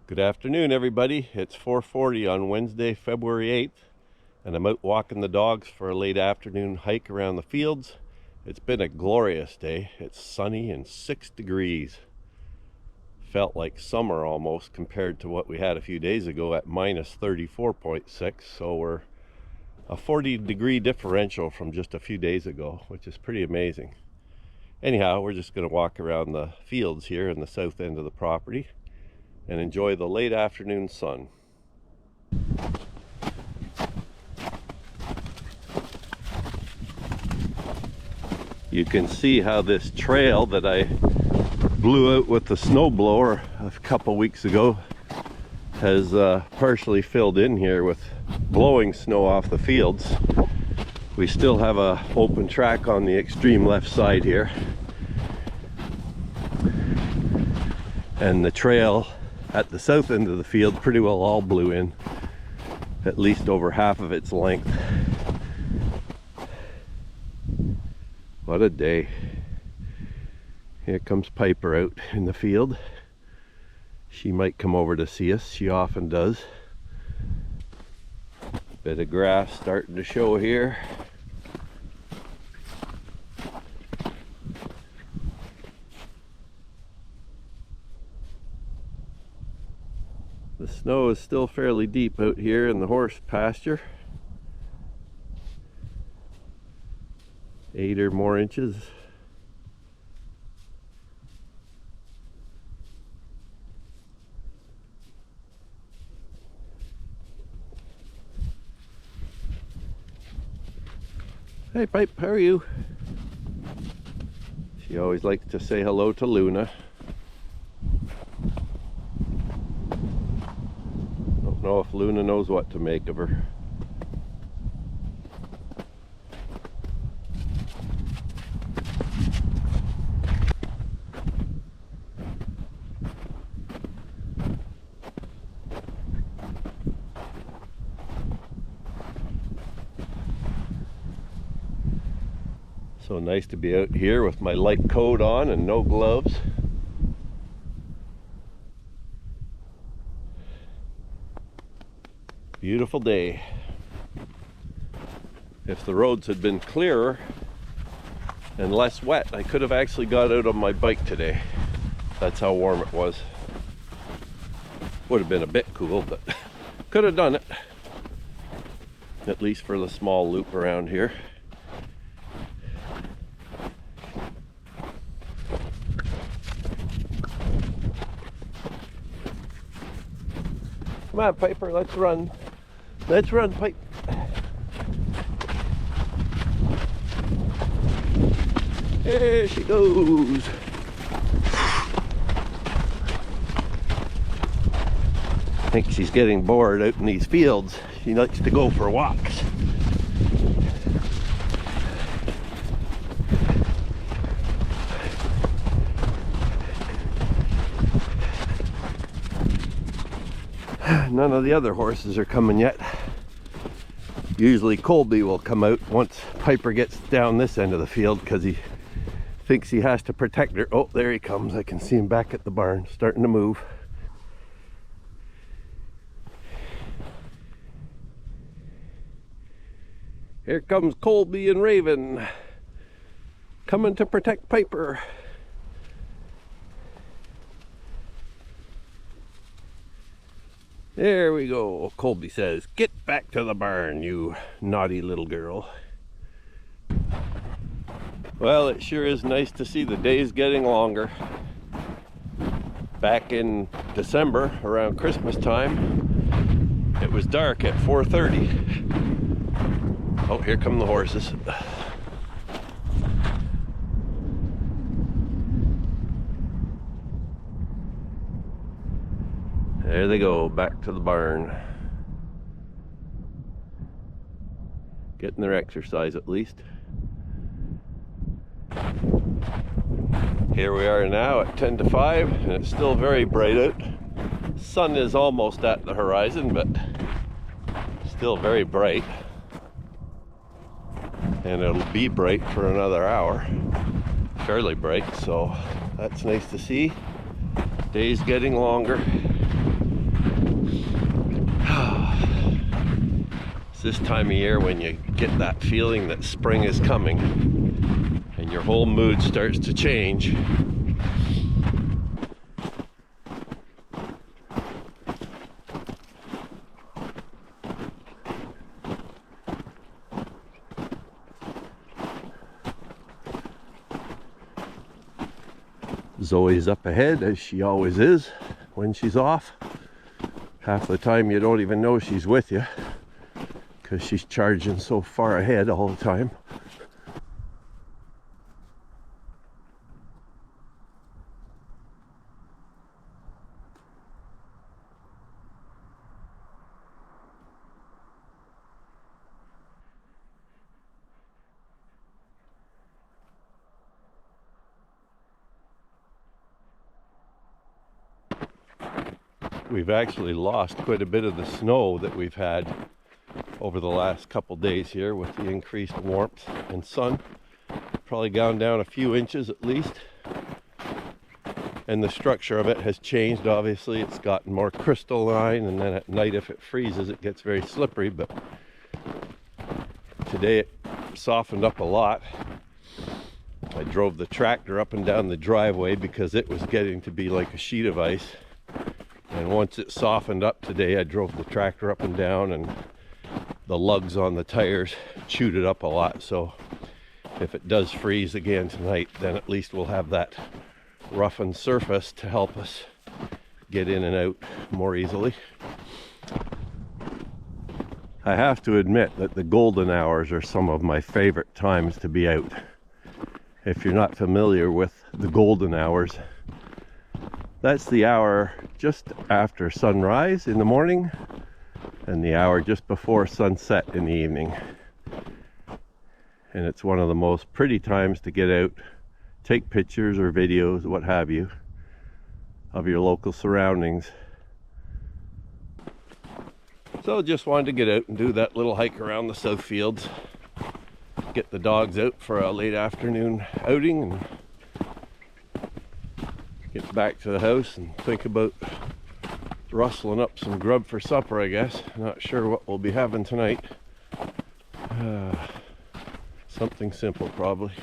Good afternoon, everybody. It's 4:40 on Wednesday, February 8th, and I'm out walking the dogs for a late afternoon hike around the fields. It's been a glorious day. It's sunny and 6 degrees. Felt like summer almost compared to what we had a few days ago at minus 34.6. So we're a 40-degree differential from just a few days ago, which is pretty amazing. Anyhow, we're just going to walk around the fields here in the south end of the property and enjoy the late afternoon sun. You can see how this trail that I blew out with the snowblower a couple weeks ago has partially filled in here with blowing snow off the fields. We still have a open track on the extreme left side here, and the trail at the south end of the field pretty well all blew in, at least over half of its length. What a day. Here comes Piper out in the field. She might come over to see us. She often does. Bit of grass starting to show here. The snow is still fairly deep out here in the horse pasture. 8 or more inches. Hey Pipe, how are you? She always likes to say hello to Luna. Don't know if Luna knows what to make of her. So nice to be out here with my light coat on and no gloves. Beautiful day. If the roads had been clearer and less wet, I could have actually got out on my bike today. That's how warm it was. Would have been a bit cool, but could have done it. At least for the small loop around here. Come on, Piper, let's run. Let's run, Pipe. There she goes. I think she's getting bored out in these fields. She likes to go for walks. None of the other horses are coming yet. Usually Colby will come out once Piper gets down this end of the field because he thinks he has to protect her. Oh, there he comes. I can see him back at the barn, starting to move. Here comes Colby and Raven, coming to protect Piper. There we go. Colby says, "Get back to the barn, you naughty little girl." Well, it sure is nice to see the days getting longer. Back in December, around Christmas time, it was dark at 4:30. Oh, here come the horses. There they go, back to the barn. Getting their exercise at least. Here we are now at 10 to 5, and it's still very bright out. Sun is almost at the horizon, but still very bright. And it'll be bright for another hour. Fairly bright, so that's nice to see. Day's getting longer. This time of year when you get that feeling that spring is coming and your whole mood starts to change. Zoe's up ahead, as she always is when she's off. Half the time you don't even know she's with you because she's charging so far ahead all the time. We've actually lost quite a bit of the snow that we've had over the last couple days here with the increased warmth and sun. Probably gone down a few inches at least. And the structure of it has changed, obviously. It's gotten more crystalline, and then at night if it freezes it gets very slippery, but today it softened up a lot. I drove the tractor up and down the driveway because it was getting to be like a sheet of ice. And once it softened up today, I drove the tractor up and down, and the lugs on the tires chewed it up a lot. So if it does freeze again tonight, then at least we'll have that roughened surface to help us get in and out more easily. I have to admit that the golden hours are some of my favorite times to be out. If you're not familiar with the golden hours, that's the hour just after sunrise in the morning and the hour just before sunset in the evening. And it's one of the most pretty times to get out, take pictures or videos, what have you, of your local surroundings. So just wanted to get out and do that little hike around the South Fields, get the dogs out for a late afternoon outing, and get back to the house and think about rustling up some grub for supper, I guess. Not sure what we'll be having tonight. Something simple probably.